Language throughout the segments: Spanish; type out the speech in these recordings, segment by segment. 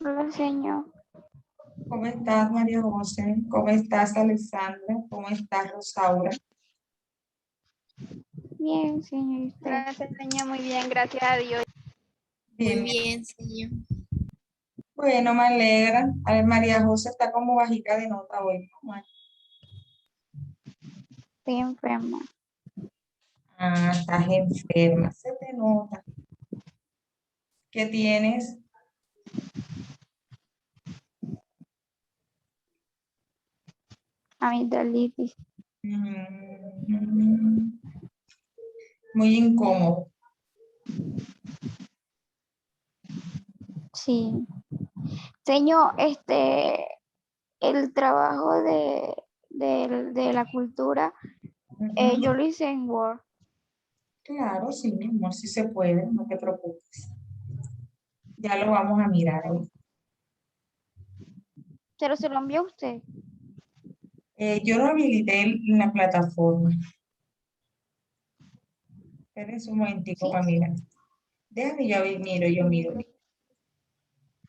Hola, señor. ¿Cómo estás, María José? ¿Cómo estás, Alexandra? ¿Cómo estás, Rosaura? Bien, señor. ¿Y usted? Gracias, señor. Muy bien, gracias a Dios. Bien, Muy bien. bien, señor. Bueno, me alegra. A ver, María José está como bajita de nota hoy. Estoy enferma. Ah, estás enferma, se te nota. ¿Qué tienes? Amigdalitis. Mm, muy incómodo. Sí. Señor, el trabajo de la cultura, Ujú. yo lo hice en Word. Claro, sí, mi amor, sí se puede, no te preocupes. Ya lo vamos a mirar hoy. Pero se lo envió a usted. Yo lo habilité en la plataforma. Espérense un momentico ¿Sí? para mirar. Déjame, yo miro.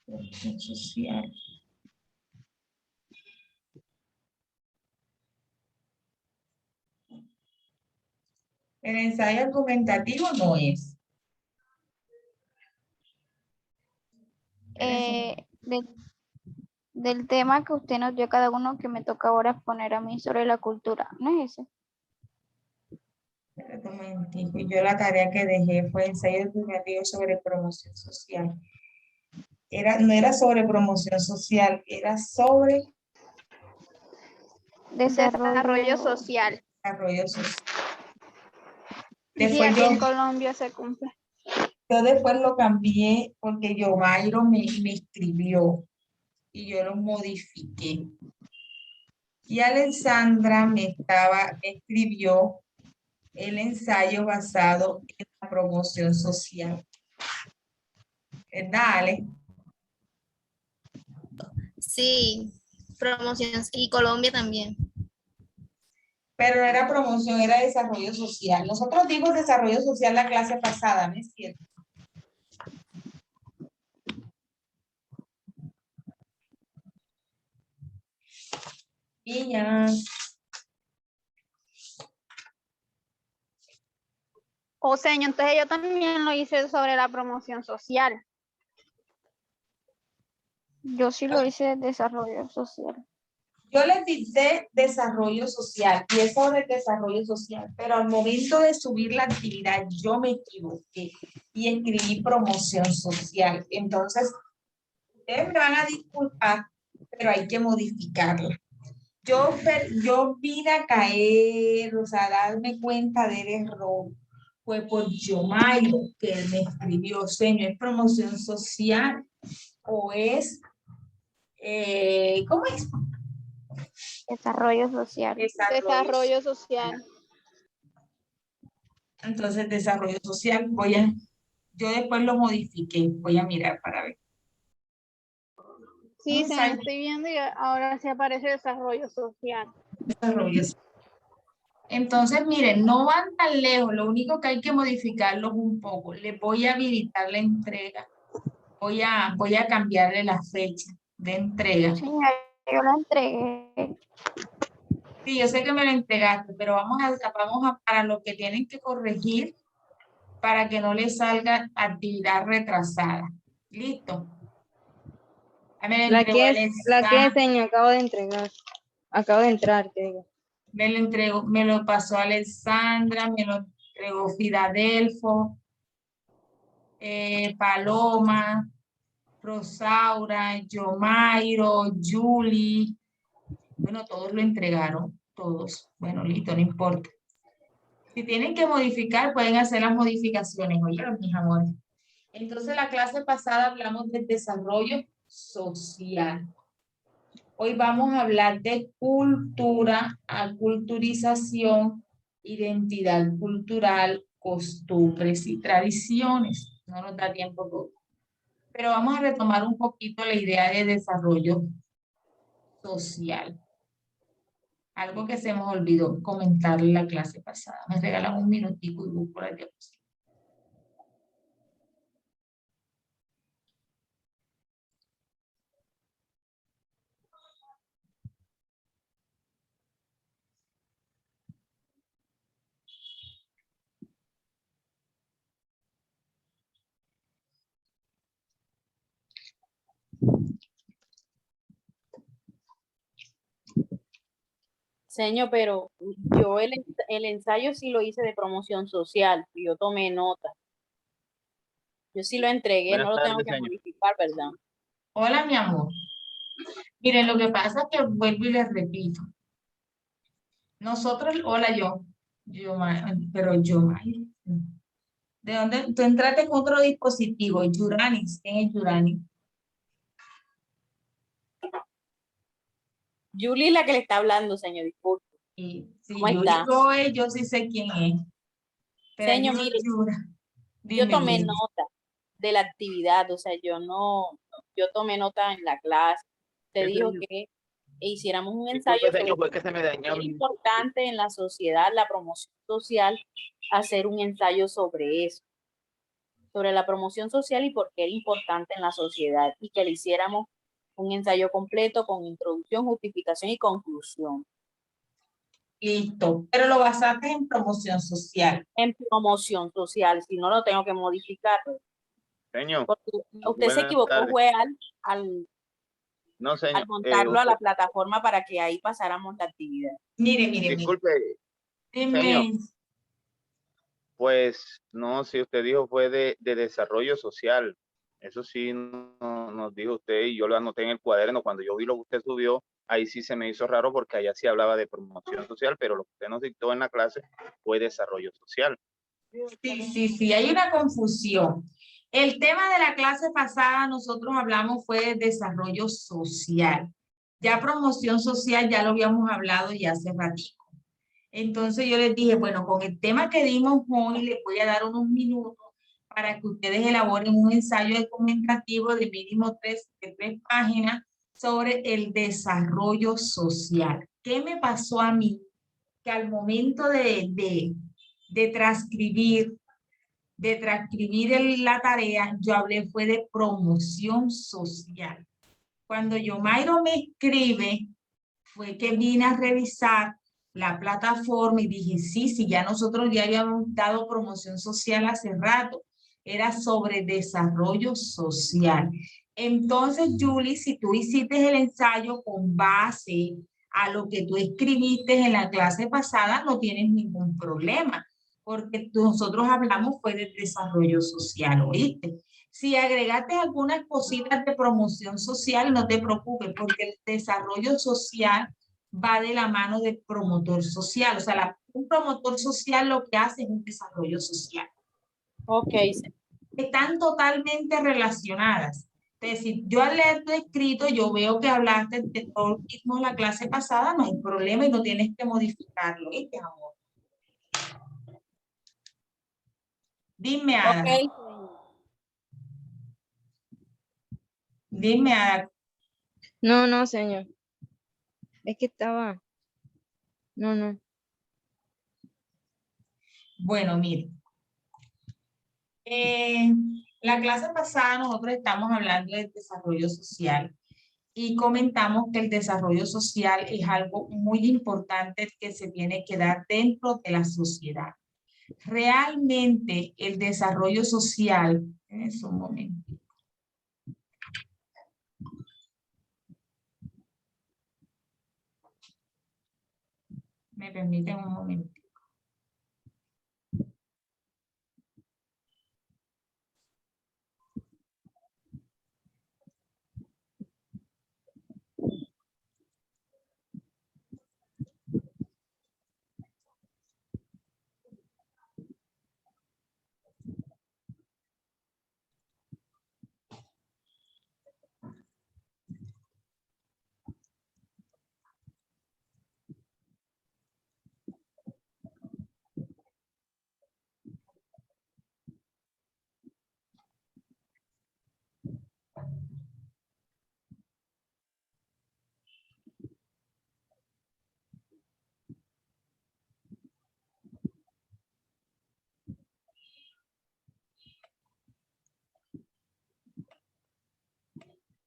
Promoción social. El ensayo argumentativo no es. Espérense un Eh, momento. del, del tema que usted nos dio a cada uno que me toca ahora exponer a mí sobre la cultura. ¿No es ese? Espérate un momentico. Yo la tarea que dejé fue ensayo argumentativo sobre promoción social. No era sobre promoción social, era sobre Desarrollo Desarrollo. social. desarrollo social. Sí, Después aquí en Colombia se cumple. yo después lo cambié porque Yomairo me escribió y yo lo modifiqué. Y Alexandra me escribió el ensayo basado en la promoción social. ¿Verdad, Ale? Sí, promoción y Colombia también. Pero no era promoción, era desarrollo social. Nosotros dimos desarrollo social la clase pasada, ¿no es cierto? Niñas, O señor, entonces yo también lo hice sobre la promoción social. Yo sí lo hice de desarrollo social. yo les dicté desarrollo social y es sobre el desarrollo social, pero al momento de subir la actividad yo me equivoqué y escribí promoción social. Entonces, ustedes me van a disculpar, pero hay que modificarla. Yo vine a caer, o sea, a darme cuenta del error. Fue por Yomayo que él me escribió, señor, ¿es promoción social o es, ¿cómo es? Desarrollo social. Desarrollo. Desarrollo social. Entonces, desarrollo social, yo después lo modifiqué, voy a mirar para ver. Sí, señor, estoy viendo y ahora sí aparece desarrollo social. Desarrollo. Entonces, miren, no van tan lejos, lo único que hay que modificarlos un poco. Les voy a habilitar la entrega, voy a cambiarle la fecha de entrega. Señor, yo la entregué. Sí, yo sé que me lo entregaste, pero para lo que tienen que corregir para que no les salga actividad retrasada. ¿Listo? Ya me lo entregó La que señor, acabo de entrar, te digo. me lo pasó Alexandra, me lo entregó Filadelfo, Paloma, Rosaura, Yomairo, Julie. Bueno, todos lo entregaron, todos. Bueno, listo, no importa. Si tienen que modificar, pueden hacer las modificaciones, oyeron, mis amores. Entonces, la clase pasada hablamos del desarrollo social. Hoy vamos a hablar de cultura, aculturización, identidad cultural, costumbres y tradiciones. No nos da tiempo todo. Pero vamos a retomar un poquito la idea de desarrollo social. Algo que se me olvidó comentar en la clase pasada. Me regalan un minutico y busco la diapositiva. Señor, pero yo el ensayo sí lo hice de promoción social, y yo tomé nota. Yo sí lo entregué, Buenas no lo tengo tardes, que señor. modificar, ¿verdad? Hola, mi amor. Miren, lo que pasa es que vuelvo y les repito. Nosotros, hola pero yo, ¿de dónde? Tú entraste con otro dispositivo, Yuranis. ¿Quién es Yuranis? Julie es la que le está hablando, señor, disculpe. Y si ¿Cómo yo está? digo, yo sí sé quién es. Pero Señor, mire, yo Dime, tomé dime. nota de la actividad, o sea, yo tomé nota en la clase. Te dijo Señor. que hiciéramos un ensayo Disculpe, sobre señor, fue que se me dañó. es importante en la sociedad, la promoción social, hacer un ensayo sobre eso, sobre la promoción social y por qué era importante en la sociedad, y que le hiciéramos un ensayo completo con introducción, justificación y conclusión. Listo. Pero lo basaste en promoción social. En promoción social, si no lo tengo que modificar, Señor, porque usted se buenas equivocó, tardes. fue al No, señor. montarlo a Usted, la plataforma para que ahí pasáramos la actividad. Mire. disculpe, señor. Dime. Pues no, si usted dijo fue de desarrollo social. Eso sí nos dijo usted y yo lo anoté en el cuaderno. Cuando yo vi lo que usted subió, ahí sí se me hizo raro porque allá sí hablaba de promoción social, pero lo que usted nos dictó en la clase fue desarrollo social. Sí, hay una confusión. El tema de la clase pasada nosotros hablamos fue de desarrollo social. Ya promoción social ya lo habíamos hablado ya hace ratito. Entonces yo les dije, bueno, con el tema que dimos hoy les voy a dar unos minutos para que ustedes elaboren un ensayo argumentativo de mínimo de tres páginas sobre el desarrollo social. ¿Qué me pasó a mí? Que al momento de transcribir la tarea, yo hablé fue de promoción social. Cuando Yomairo me escribe, fue que vine a revisar la plataforma y dije, sí, ya nosotros ya habíamos dado promoción social hace rato, era sobre desarrollo social. Entonces, Julie, si tú hiciste el ensayo con base a lo que tú escribiste en la clase pasada, no tienes ningún problema, porque nosotros hablamos fue de desarrollo social, ¿oíste? Si agregaste algunas cositas de promoción social, no te preocupes, porque el desarrollo social va de la mano del promotor social. O sea, un promotor social lo que hace es un desarrollo social. Ok. Están totalmente relacionadas. Entonces, si yo al leer tu escrito, yo veo que hablaste de todo el mismo en la clase pasada, no hay problema y no tienes que modificarlo, ¿viste, amor? Dime, Ada. Okay. Dime, Ada. No, señor. Es que estaba. No. Bueno, mire. La clase pasada nosotros estamos hablando del desarrollo social y comentamos que el desarrollo social es algo muy importante que se tiene que dar dentro de la sociedad. Realmente el desarrollo social, es un momento. Me permiten un momento.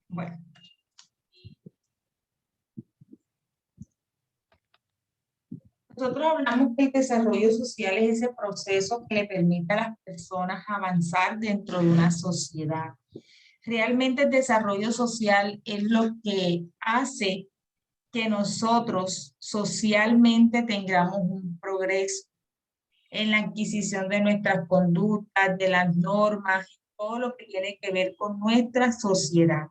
Bueno. Nosotros hablamos que el desarrollo social es ese proceso que le permite a las personas avanzar dentro de una sociedad. Realmente el desarrollo social es lo que hace que nosotros socialmente tengamos un progreso en la adquisición de nuestras conductas, de las normas, todo lo que tiene que ver con nuestra sociedad.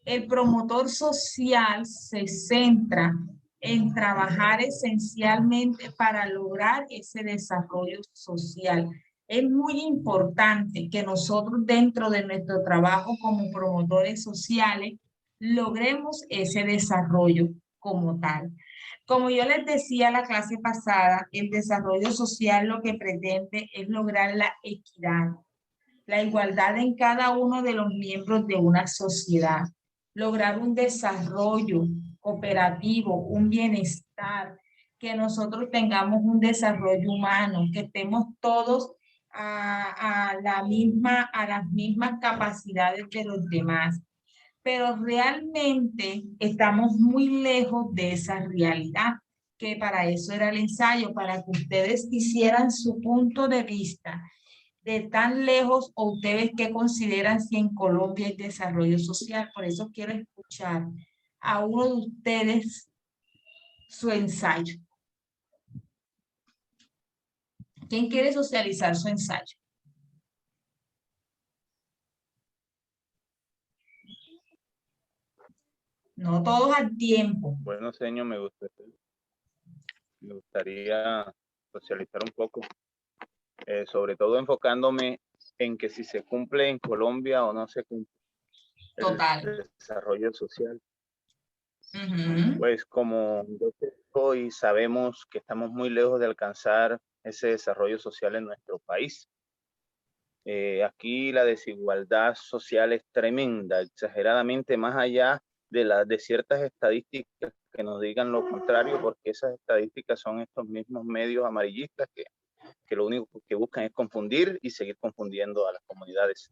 El promotor social se centra en trabajar esencialmente para lograr ese desarrollo social. Es muy importante que nosotros dentro de nuestro trabajo como promotores sociales logremos ese desarrollo como tal. Como yo les decía la clase pasada, el desarrollo social lo que pretende es lograr la equidad, la igualdad en cada uno de los miembros de una sociedad, lograr un desarrollo cooperativo, un bienestar, que nosotros tengamos un desarrollo humano, que estemos todos a las mismas capacidades de los demás. Pero realmente estamos muy lejos de esa realidad, que para eso era el ensayo, para que ustedes hicieran su punto de vista de tan lejos o ustedes qué consideran si en Colombia hay desarrollo social. Por eso quiero escuchar a uno de ustedes su ensayo. ¿Quién quiere socializar su ensayo? No todos al tiempo. Bueno, señor, me gustaría socializar un poco, sobre todo enfocándome en que si se cumple en Colombia o no se cumple Total. el desarrollo social. Uh-huh. Pues como hoy sabemos que estamos muy lejos de alcanzar ese desarrollo social en nuestro país. Aquí la desigualdad social es tremenda, exageradamente más allá de ciertas estadísticas que nos digan lo contrario, porque esas estadísticas son estos mismos medios amarillistas que lo único que buscan es confundir y seguir confundiendo a las comunidades.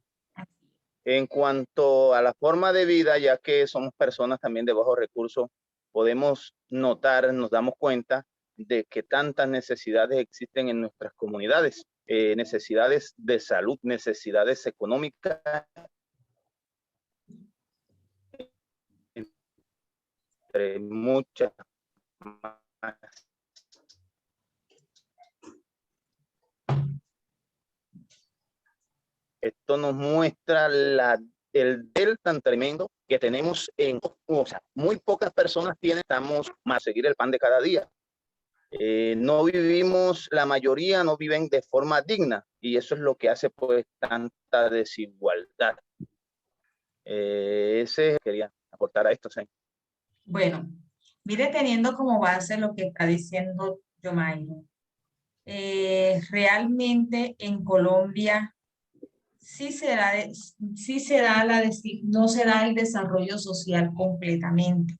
En cuanto a la forma de vida, ya que somos personas también de bajos recursos, podemos notar, nos damos cuenta de que tantas necesidades existen en nuestras comunidades, necesidades de salud, necesidades económicas, entre muchas más. Esto nos muestra el delta tan tremendo que tenemos o sea, muy pocas personas estamos más seguir el pan de cada día. No vivimos, la mayoría no viven de forma digna y eso es lo que hace pues tanta desigualdad. Ese quería aportar a esto, señor. Bueno, mire, teniendo como base lo que está diciendo Yomairo, realmente en Colombia no se da el desarrollo social completamente,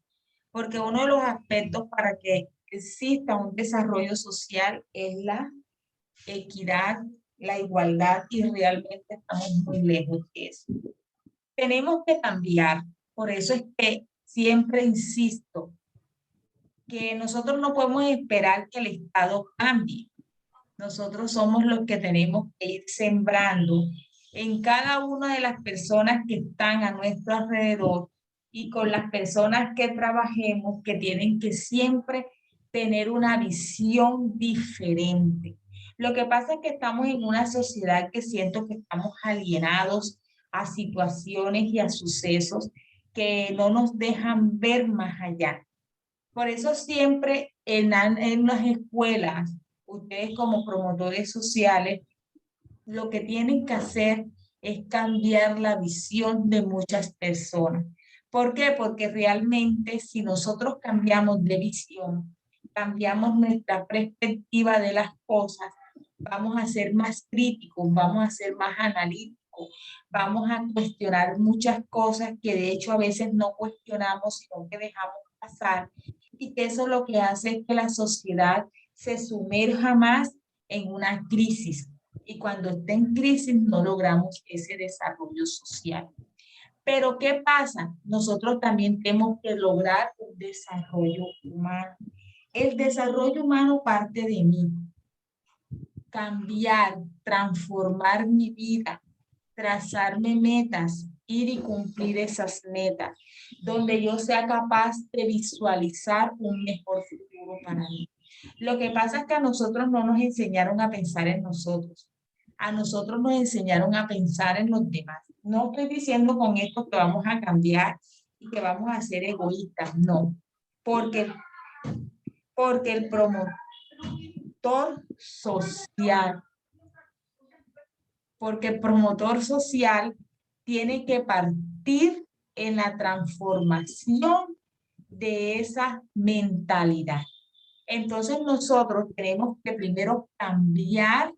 porque uno de los aspectos para que exista un desarrollo social es la equidad, la igualdad, y realmente estamos muy lejos de eso. Tenemos que cambiar, por eso es que siempre insisto que nosotros no podemos esperar que el Estado cambie. Nosotros somos los que tenemos que ir sembrando en cada una de las personas que están a nuestro alrededor y con las personas que trabajemos, que tienen que siempre tener una visión diferente. Lo que pasa es que estamos en una sociedad que siento que estamos alienados a situaciones y a sucesos que no nos dejan ver más allá. Por eso siempre en las escuelas, ustedes como promotores sociales, lo que tienen que hacer es cambiar la visión de muchas personas. ¿Por qué? Porque realmente si nosotros cambiamos de visión, cambiamos nuestra perspectiva de las cosas, vamos a ser más críticos, vamos a ser más analíticos, vamos a cuestionar muchas cosas que de hecho a veces no cuestionamos, sino que dejamos pasar, y que eso lo que hace es que la sociedad se sumerja más en una crisis, y cuando está en crisis no logramos ese desarrollo social. Pero ¿qué pasa? Nosotros también tenemos que lograr un desarrollo humano. El desarrollo humano parte de mí. Cambiar, transformar mi vida, trazarme metas, ir y cumplir esas metas, donde yo sea capaz de visualizar un mejor futuro para mí. Lo que pasa es que a nosotros no nos enseñaron a pensar en nosotros. A nosotros nos enseñaron a pensar en los demás. No estoy diciendo con esto que vamos a cambiar y que vamos a ser egoístas, no. Porque el promotor social, porque el promotor social tiene que partir en la transformación de esa mentalidad. Entonces nosotros tenemos que primero cambiar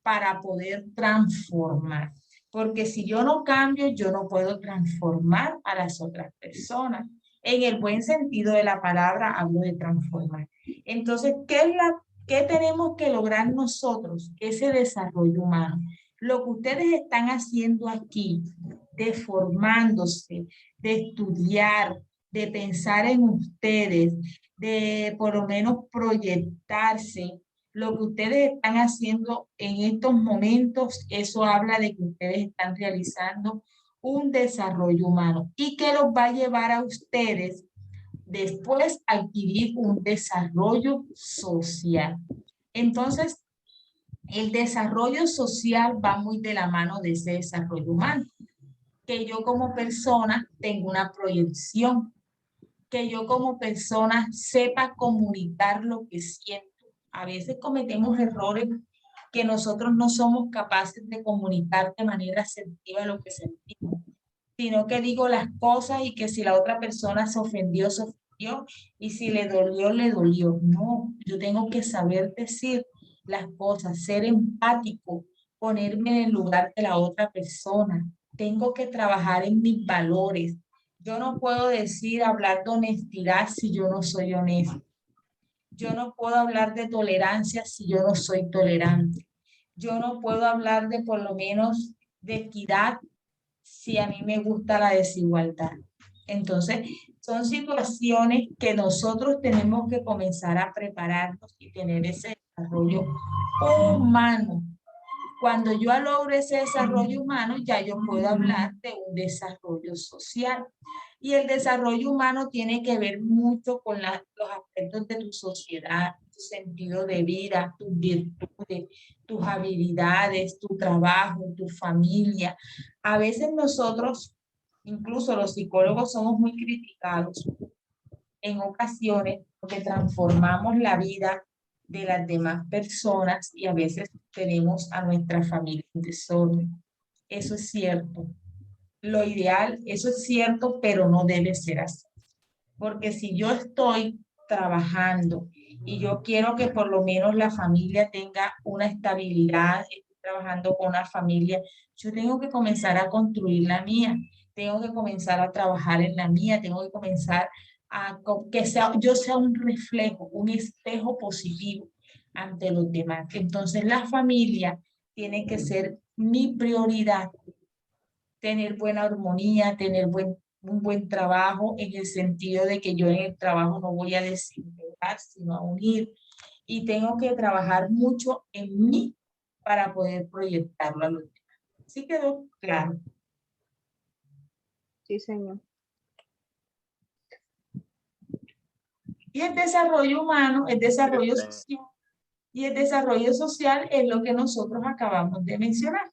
para poder transformar. Porque si yo no cambio, yo no puedo transformar a las otras personas. En el buen sentido de la palabra hablo de transformar. Entonces, ¿qué tenemos que lograr nosotros? Ese desarrollo humano. Lo que ustedes están haciendo aquí, de formándose, de estudiar, de pensar en ustedes, de por lo menos proyectarse, lo que ustedes están haciendo en estos momentos, eso habla de que ustedes están realizando un desarrollo humano y que los va a llevar a ustedes después a adquirir un desarrollo social. Entonces, el desarrollo social va muy de la mano de ese desarrollo humano. Que yo como persona tengo una proyección, que yo como persona sepa comunicar lo que siento. A veces cometemos errores que nosotros no somos capaces de comunicar de manera asertiva lo que sentimos, sino que digo las cosas y que si la otra persona se ofendió, y si le dolió, le dolió. No, yo tengo que saber decir las cosas, ser empático, ponerme en el lugar de la otra persona. Tengo que trabajar en mis valores. Yo no puedo hablar de honestidad si yo no soy honesto. Yo no puedo hablar de tolerancia si yo no soy tolerante. Yo no puedo hablar de por lo menos de equidad si a mí me gusta la desigualdad. Entonces, son situaciones que nosotros tenemos que comenzar a prepararnos y tener ese desarrollo humano. Cuando yo logre ese desarrollo humano, ya yo puedo hablar de un desarrollo social. Y el desarrollo humano tiene que ver mucho con los aspectos de tu sociedad, tu sentido de vida, tus virtudes, tus habilidades, tu trabajo, tu familia. A veces nosotros, incluso los psicólogos, somos muy criticados en ocasiones porque transformamos la vida de las demás personas y a veces tenemos a nuestra familia en desorden. Eso es cierto. Lo ideal, eso es cierto, pero no debe ser así. Porque si yo estoy trabajando y yo quiero que por lo menos la familia tenga una estabilidad, estoy trabajando con una familia, yo tengo que comenzar a construir la mía, tengo que comenzar a trabajar en la mía, tengo que comenzar a que yo sea un reflejo, un espejo positivo ante los demás. Entonces la familia tiene que ser mi prioridad, tener buena armonía, tener un buen trabajo en el sentido de que yo en el trabajo no voy a desintegrar, sino a unir. Y tengo que trabajar mucho en mí para poder proyectarlo a los demás. ¿Sí quedó claro? Sí, señor. Y el desarrollo humano, el desarrollo social. Y el desarrollo social es lo que nosotros acabamos de mencionar.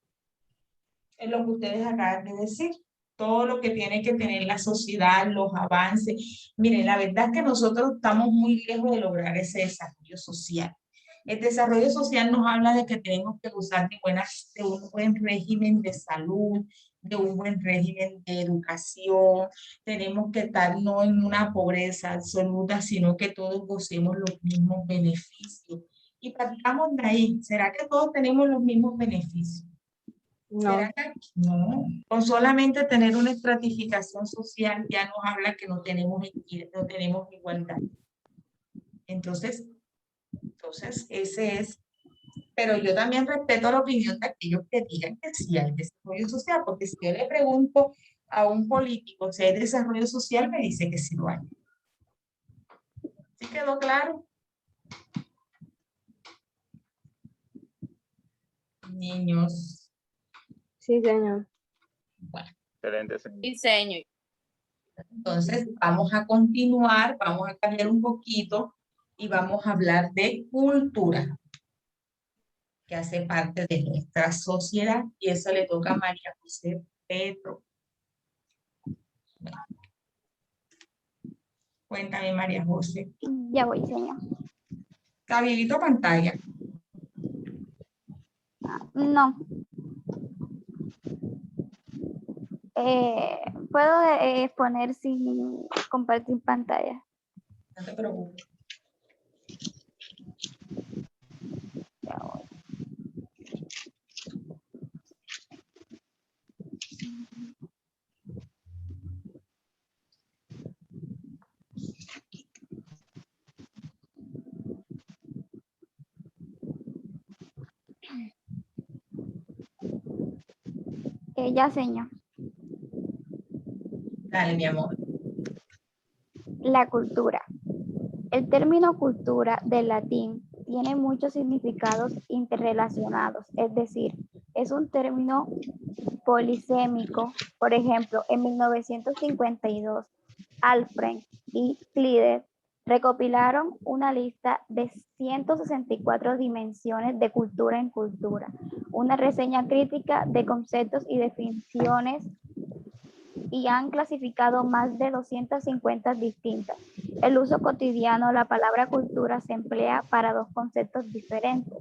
Es lo que ustedes acaban de decir. Todo lo que tiene que tener la sociedad, los avances. Miren, la verdad es que nosotros estamos muy lejos de lograr ese desarrollo social. El desarrollo social nos habla de que tenemos que gozar de un buen régimen de salud, de un buen régimen de educación. Tenemos que estar no en una pobreza absoluta, sino que todos gocemos los mismos beneficios. Y partamos de ahí. ¿Será que todos tenemos los mismos beneficios? No. No, con solamente tener una estratificación social ya nos habla que no tenemos igualdad. Entonces ese es, pero yo también respeto la opinión de aquellos que digan que sí hay desarrollo social, porque si yo le pregunto a un político si hay desarrollo social, me dice que sí lo hay. ¿Sí quedó claro? Niños. Sí, señor. Bueno, Excelente, señor. Diseño. entonces vamos a continuar, vamos a cambiar un poquito y vamos a hablar de cultura, que hace parte de nuestra sociedad, y eso le toca a María José Pedro. Bueno. Cuéntame, María José. Ya voy, señor. ¿Está viendo pantalla? No. Puedo poner sin compartir pantalla. No te preocupes. Ya voy. Ya, señor. Dale, mi amor. La cultura. El término cultura del latín tiene muchos significados interrelacionados, es decir, es un término polisémico. Por ejemplo, en 1952, Alfred y Clyde recopilaron una lista de 164 dimensiones de cultura en cultura, una reseña crítica de conceptos y definiciones, y han clasificado más de 250 distintas. El uso cotidiano, la palabra cultura se emplea para dos conceptos diferentes: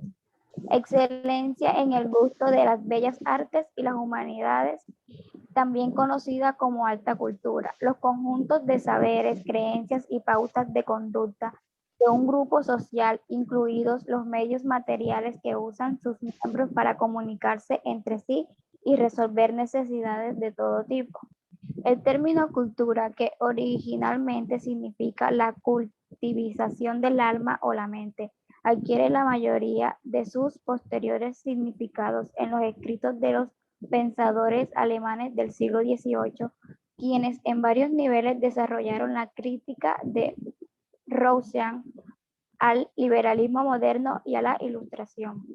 excelencia en el gusto de las bellas artes y las humanidades, también conocida como alta cultura, los conjuntos de saberes, creencias y pautas de conducta de un grupo social, incluidos los medios materiales que usan sus miembros para comunicarse entre sí y resolver necesidades de todo tipo. El término cultura, que originalmente significa la cultivización del alma o la mente, adquiere la mayoría de sus posteriores significados en los escritos de los pensadores alemanes del siglo XVIII, quienes en varios niveles desarrollaron la crítica de Rousseau al liberalismo moderno y a la Ilustración.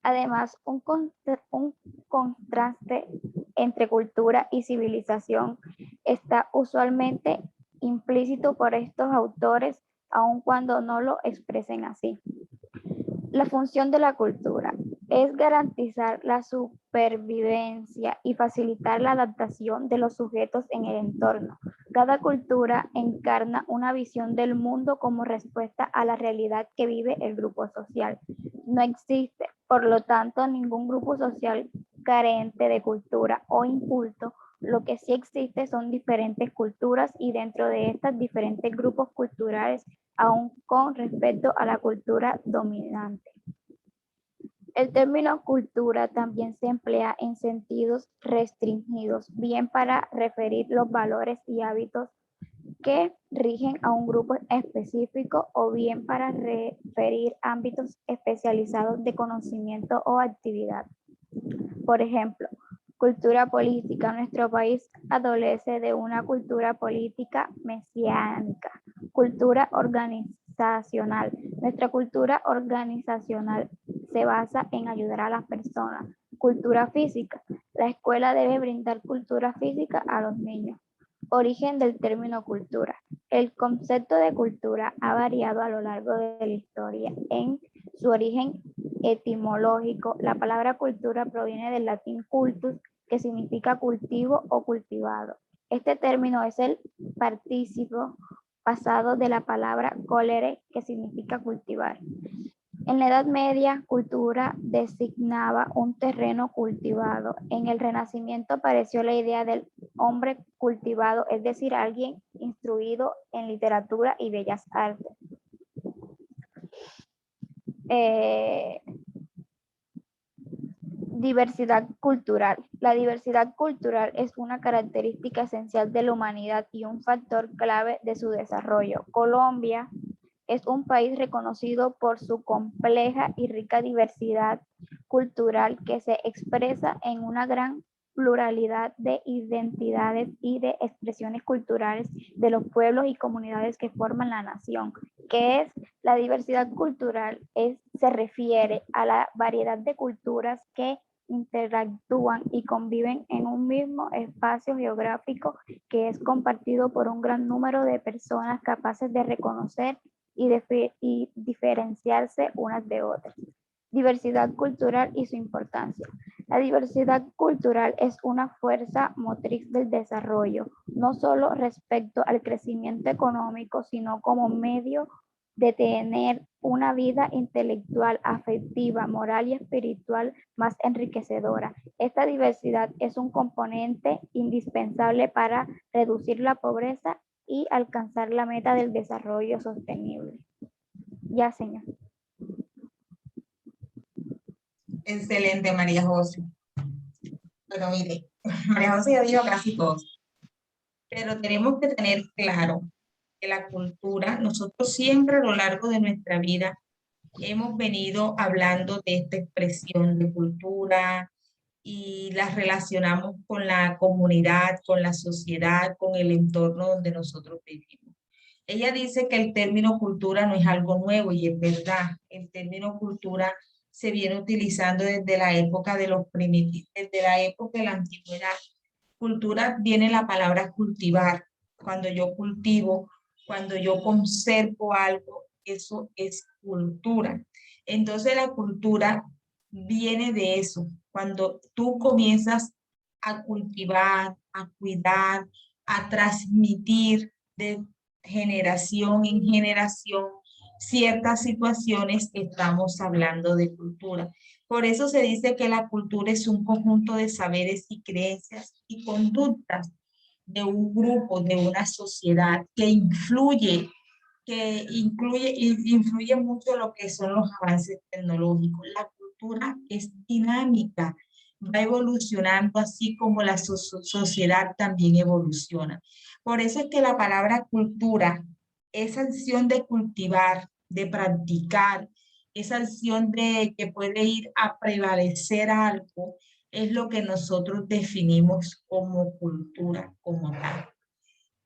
Además, un contraste entre cultura y civilización está usualmente implícito por estos autores, aun cuando no lo expresen así. La función de la cultura es garantizar la supervivencia y facilitar la adaptación de los sujetos en el entorno. Cada cultura encarna una visión del mundo como respuesta a la realidad que vive el grupo social. No existe, por lo tanto, ningún grupo social carente de cultura o inculto. Lo que sí existe son diferentes culturas, y dentro de estas diferentes grupos culturales, aún con respecto a la cultura dominante. El término cultura también se emplea en sentidos restringidos, bien para referir los valores y hábitos que rigen a un grupo específico, o bien para referir ámbitos especializados de conocimiento o actividad. Por ejemplo, cultura política. Nuestro país adolece de una cultura política mesiánica. Cultura organizacional. Nuestra cultura organizacional se basa en ayudar a las personas. Cultura física. La escuela debe brindar cultura física a los niños. Origen del término cultura. El concepto de cultura ha variado a lo largo de la historia. En su origen etimológico, la palabra cultura proviene del latín cultus, que significa cultivo o cultivado. Este término es el participio pasado de la palabra colere, que significa cultivar. En la Edad Media, cultura designaba un terreno cultivado. En el Renacimiento apareció la idea del hombre cultivado, es decir, alguien instruido en literatura y bellas artes. Diversidad cultural. La diversidad cultural es una característica esencial de la humanidad y un factor clave de su desarrollo. Colombia es un país reconocido por su compleja y rica diversidad cultural, que se expresa en una gran pluralidad de identidades y de expresiones culturales de los pueblos y comunidades que forman la nación. ¿Qué es la diversidad cultural? Se refiere a la variedad de culturas que interactúan y conviven en un mismo espacio geográfico que es compartido por un gran número de personas capaces de reconocer y diferenciarse unas de otras. Diversidad cultural y su importancia. La diversidad cultural es una fuerza motriz del desarrollo, no solo respecto al crecimiento económico, sino como medio de tener una vida intelectual, afectiva, moral y espiritual más enriquecedora. Esta diversidad es un componente indispensable para reducir la pobreza y alcanzar la meta del desarrollo sostenible. Ya, señor. Excelente, María José. Bueno, mire, María José ya dijo casi todo, pero tenemos que tener claro que la cultura, nosotros siempre a lo largo de nuestra vida hemos venido hablando de esta expresión de cultura y las relacionamos con la comunidad, con la sociedad, con el entorno donde nosotros vivimos. Ella dice que el término cultura no es algo nuevo y es verdad. El término cultura se viene utilizando desde la época de los primitivos, desde la época de la antigüedad. Cultura viene la palabra cultivar. Cuando yo cultivo, cuando yo conservo algo, eso es cultura. Entonces la cultura viene de eso. Cuando tú comienzas a cultivar, a cuidar, a transmitir de generación en generación ciertas situaciones, estamos hablando de cultura. Por eso se dice que la cultura es un conjunto de saberes y creencias y conductas de un grupo, de una sociedad que influye mucho lo que son los avances tecnológicos. La cultura es dinámica, va evolucionando así como la sociedad también evoluciona. Por eso es que la palabra cultura, esa acción de cultivar, de practicar, esa acción de que puede ir a prevalecer algo, es lo que nosotros definimos como cultura, como tal.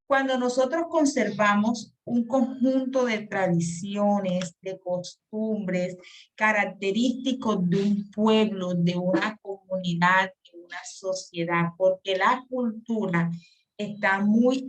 Cuando nosotros conservamos un conjunto de tradiciones, de costumbres, característicos de un pueblo, de una comunidad, de una sociedad, porque la cultura está muy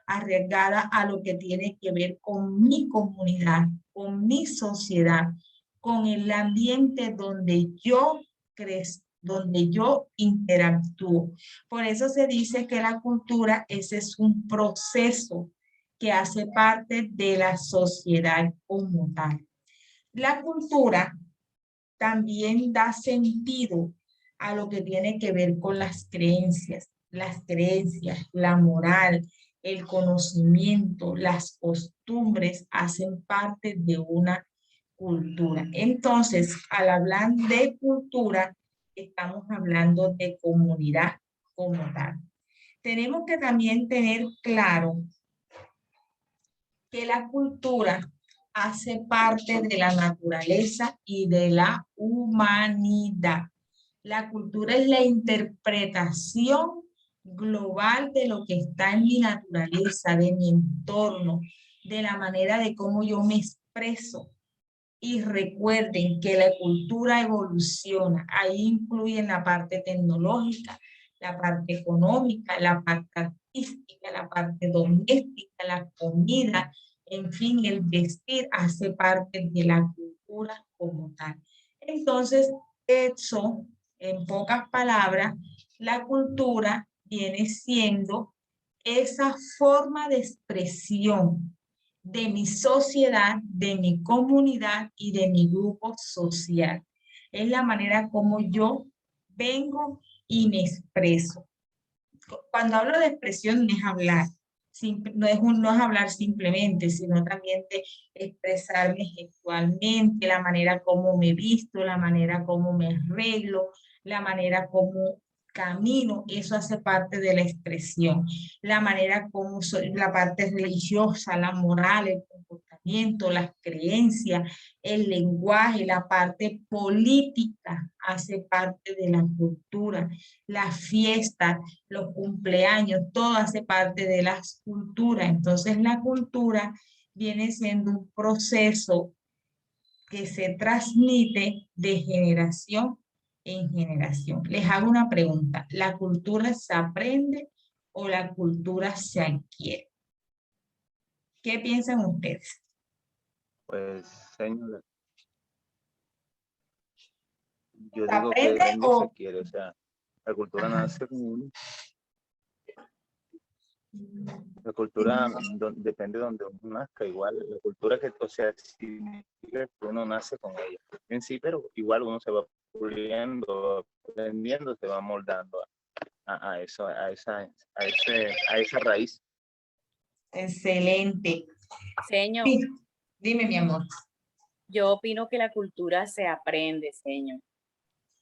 arraigada a lo que tiene que ver con mi comunidad, con mi sociedad, con el ambiente donde yo crezco, donde yo interactúo. Por eso se dice que la cultura, ese es un proceso que hace parte de la sociedad como tal. La cultura también da sentido a lo que tiene que ver con las creencias, la moral, el conocimiento, las costumbres hacen parte de una cultura. Entonces, al hablar de cultura, estamos hablando de comunidad como tal. Tenemos que también tener claro que la cultura hace parte de la naturaleza y de la humanidad. La cultura es la interpretación global de lo que está en mi naturaleza, de mi entorno, de la manera de cómo yo me expreso. Y recuerden que la cultura evoluciona. Ahí incluyen la parte tecnológica, la parte económica, la parte artística, la parte doméstica, la comida, en fin, el vestir hace parte de la cultura como tal. Entonces, eso, en pocas palabras, la cultura viene siendo esa forma de expresión de mi sociedad, de mi comunidad y de mi grupo social. Es la manera como yo vengo y me expreso. Cuando hablo de expresión no es hablar, no es hablar simplemente, sino también de expresarme gestualmente, la manera como me visto, la manera como me arreglo, la manera como camino, eso hace parte de la expresión. La manera como soy, la parte religiosa, la moral, el comportamiento, las creencias, el lenguaje, la parte política hace parte de la cultura. Las fiestas, los cumpleaños, todo hace parte de las culturas. Entonces la cultura viene siendo un proceso que se transmite de generación en generación. Les hago una pregunta. ¿La cultura se aprende o la cultura se adquiere? ¿Qué piensan ustedes? Pues, señor, yo ¿Se digo que aprende depende o- se quiere, o sea, la cultura Ajá. nace con uno. La cultura depende de donde uno nazca, igual, la cultura que, o sea, significa que uno nace con ella en sí, pero igual uno se va puliendo, aprendiendo, se va moldando a eso, a esa raíz. Excelente. Señor, Sí, dime, mi amor. yo opino que la cultura se aprende, señor.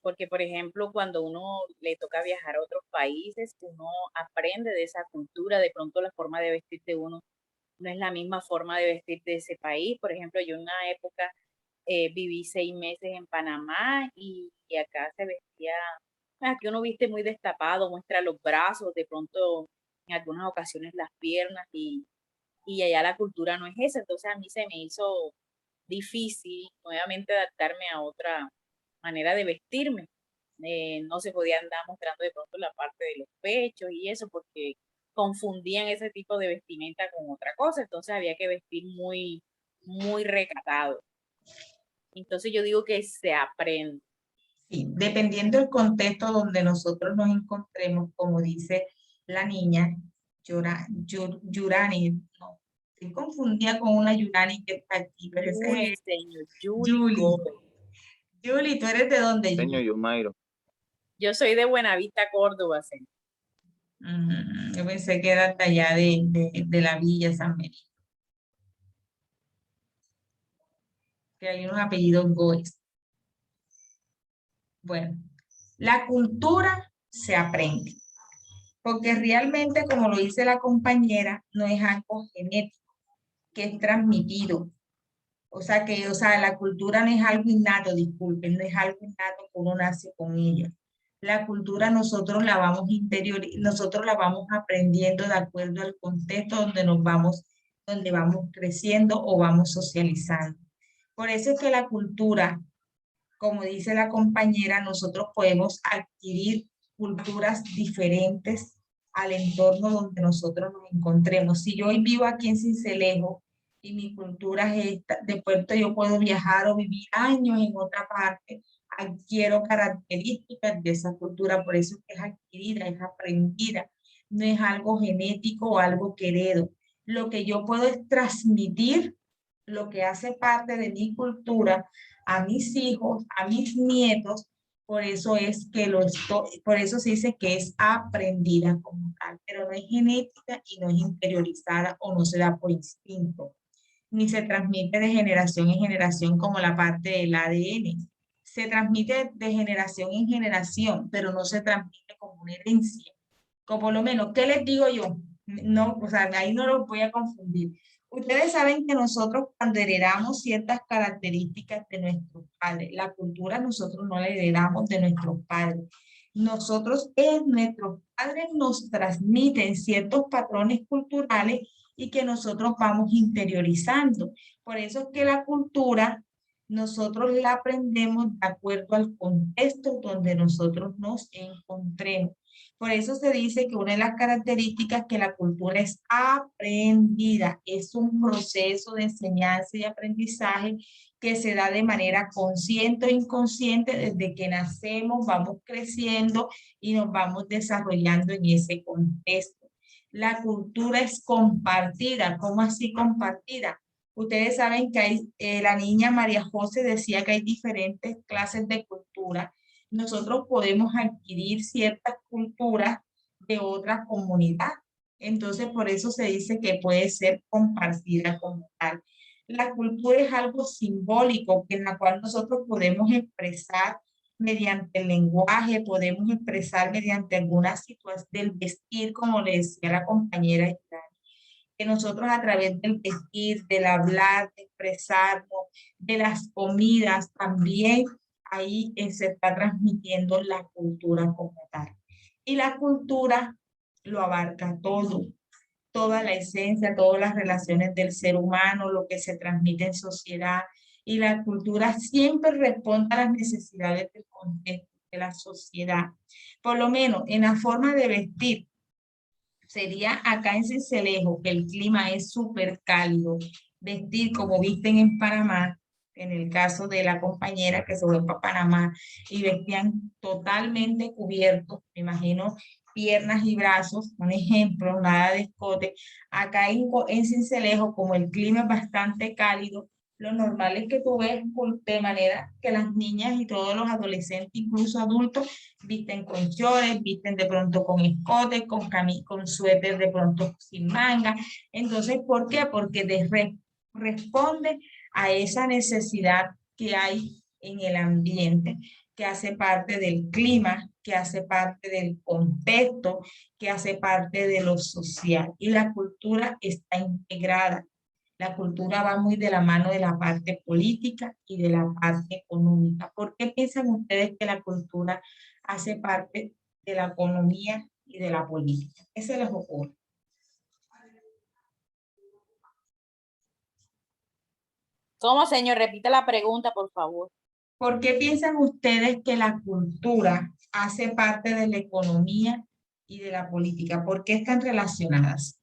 Porque, por ejemplo, cuando uno le toca viajar a otros países, uno aprende de esa cultura, de pronto la forma de vestir de uno no es la misma forma de vestir de ese país. Por ejemplo, yo en una época viví 6 meses en Panamá y acá se vestía, aquí uno viste muy destapado, muestra los brazos, de pronto en algunas ocasiones las piernas y allá la cultura no es esa. Entonces a mí se me hizo difícil nuevamente adaptarme a otra manera de vestirme. No se podía andar mostrando de pronto la parte de los pechos y eso porque confundían ese tipo de vestimenta con otra cosa, entonces había que vestir muy, muy recatado. Entonces yo digo que se aprende. Sí, dependiendo del contexto donde nosotros nos encontremos, como dice la niña, Yurani, no, estoy confundida con una Yurani que está aquí, pero esa Julie, es señor, Julie Julie. Gómez. Julie, ¿tú eres de dónde, Señor Julie? Yumairo, Yo soy de Buenavista, Córdoba, señor. Yo pensé que era de allá de la Villa San Benito, que hay unos apellidos Gómez. Bueno, la cultura se aprende, porque realmente, como lo dice la compañera, no es algo genético, que es transmitido. O sea, la cultura no es algo innato, disculpen, no es algo innato que uno nace con ella. La cultura nosotros la vamos nosotros la vamos aprendiendo de acuerdo al contexto donde vamos creciendo o vamos socializando. Por eso es que la cultura, como dice la compañera, nosotros podemos adquirir culturas diferentes al entorno donde nosotros nos encontremos. Si yo hoy vivo aquí en Sincelejo y mi cultura es esta, de pronto yo puedo viajar o vivir años en otra parte, adquiero características de esa cultura, por eso es adquirida, es aprendida, no es algo genético o algo que heredo. Lo que yo puedo es transmitir lo que hace parte de mi cultura a mis hijos, a mis nietos, por eso es que por eso se dice que es aprendida como tal, pero no es genética y no es interiorizada o no se da por instinto, ni se transmite de generación en generación como la parte del ADN. Se transmite de generación en generación, pero no se transmite como una herencia. Como por lo menos, ¿qué les digo yo? No, o sea, ahí no los voy a confundir. Ustedes saben que nosotros cuando heredamos ciertas características de nuestros padres, la cultura nosotros no la heredamos de nuestros padres. Nuestros padres nos transmiten ciertos patrones culturales y que nosotros vamos interiorizando. Por eso es que la cultura nosotros la aprendemos de acuerdo al contexto donde nosotros nos encontremos. Por eso se dice que una de las características es que la cultura es aprendida, es un proceso de enseñanza y aprendizaje que se da de manera consciente o inconsciente desde que nacemos, vamos creciendo y nos vamos desarrollando en ese contexto. La cultura es compartida. ¿Cómo así compartida? Ustedes saben que la niña María José decía que hay diferentes clases de cultura. Nosotros podemos adquirir ciertas culturas de otra comunidad. Entonces, por eso se dice que puede ser compartida como tal. La cultura es algo simbólico en la cual nosotros podemos expresar mediante el lenguaje, podemos expresar mediante algunas situaciones del vestir, como le decía la compañera, que nosotros a través del vestir, del hablar, de expresarnos, de las comidas, también ahí se está transmitiendo la cultura como tal. Y la cultura lo abarca todo, toda la esencia, todas las relaciones del ser humano, lo que se transmite en sociedad. Y la cultura siempre responde a las necesidades del contexto. de la sociedad. Por lo menos en la forma de vestir, sería acá en Sincelejo, que el clima es súper cálido, vestir como visten en Panamá, en el caso de la compañera que se fue para Panamá y vestían totalmente cubiertos, me imagino, piernas y brazos, un ejemplo, nada de escote. Acá en Sincelejo, como el clima es bastante cálido, lo normal es que tú ves de manera que las niñas y todos los adolescentes, incluso adultos, visten con shorts, visten de pronto con escotes, con suéter de pronto sin manga. Entonces, ¿por qué? Porque responde a esa necesidad que hay en el ambiente, que hace parte del clima, que hace parte del contexto, que hace parte de lo social. Y la cultura está integrada. La cultura va muy de la mano de la parte política y de la parte económica. ¿Por qué piensan ustedes que la cultura hace parte de la economía y de la política? ¿Qué se les ocurre? ¿Cómo, señor? Repita la pregunta, por favor. ¿Por qué piensan ustedes que la cultura hace parte de la economía y de la política? ¿Por qué están relacionadas?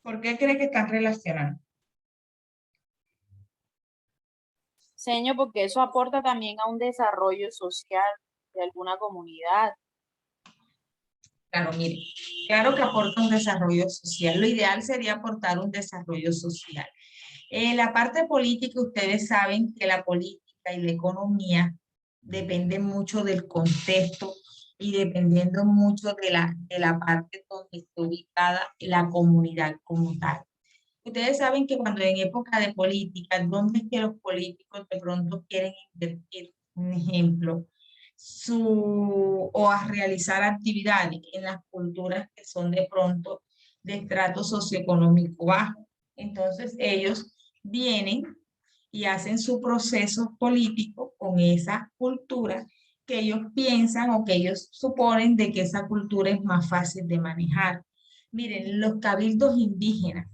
¿Por qué cree que están relacionadas? Señor, porque eso aporta también a un desarrollo social de alguna comunidad. Claro, mire, claro que aporta un desarrollo social. Lo ideal sería aportar un desarrollo social. En la parte política, ustedes saben que la política y la economía dependen mucho del contexto y dependiendo mucho de la parte donde está ubicada la comunidad como tal. Ustedes saben que cuando en época de política, ¿dónde es que los políticos de pronto quieren invertir? Un ejemplo, o a realizar actividades en las culturas que son de pronto de estrato socioeconómico bajo. Entonces ellos vienen y hacen su proceso político con esa cultura que ellos piensan o que ellos suponen de que esa cultura es más fácil de manejar. Miren, los cabildos indígenas,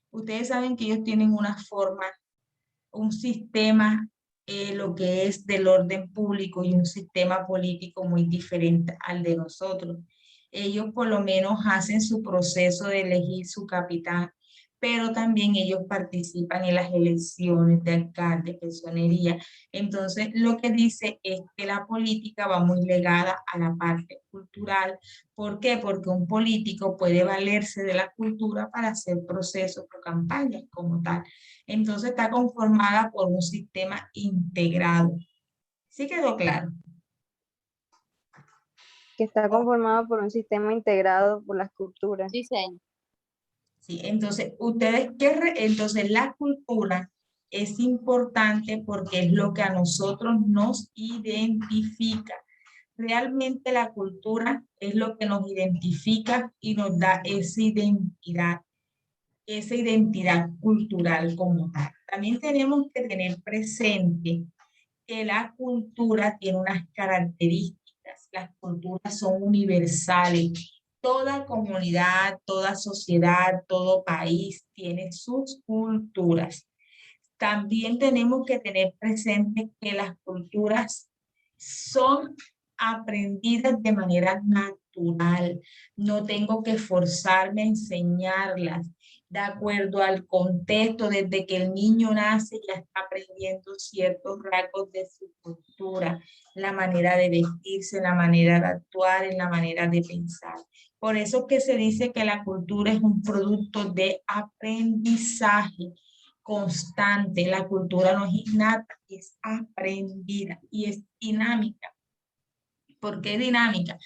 ustedes saben que ellos tienen una forma, un sistema, lo que es del orden público y un sistema político muy diferente al de nosotros. Ellos por lo menos hacen su proceso de elegir su capitán, pero también ellos participan en las elecciones de alcalde, personería. Entonces, lo que dice es que la política va muy ligada a la parte cultural. ¿Por qué? Porque un político puede valerse de la cultura para hacer procesos o campañas como tal. Entonces está conformada por un sistema integrado. ¿Sí quedó claro? Que está conformado por un sistema integrado por las culturas. Sí, señor. Sí, entonces, entonces la cultura es importante porque es lo que a nosotros nos identifica. Realmente la cultura es lo que nos identifica y nos da esa identidad cultural como tal. También tenemos que tener presente que la cultura tiene unas características. Las culturas son universales. Toda comunidad, toda sociedad, todo país tiene sus culturas. También tenemos que tener presente que las culturas son aprendidas de manera natural. No tengo que forzarme a enseñarlas de acuerdo al contexto. Desde que el niño nace ya está aprendiendo ciertos rasgos de su cultura, la manera de vestirse, la manera de actuar, en la manera de pensar. Por eso que se dice que la cultura es un producto de aprendizaje constante. La cultura no es innata, es aprendida y es dinámica. ¿Por qué dinámica?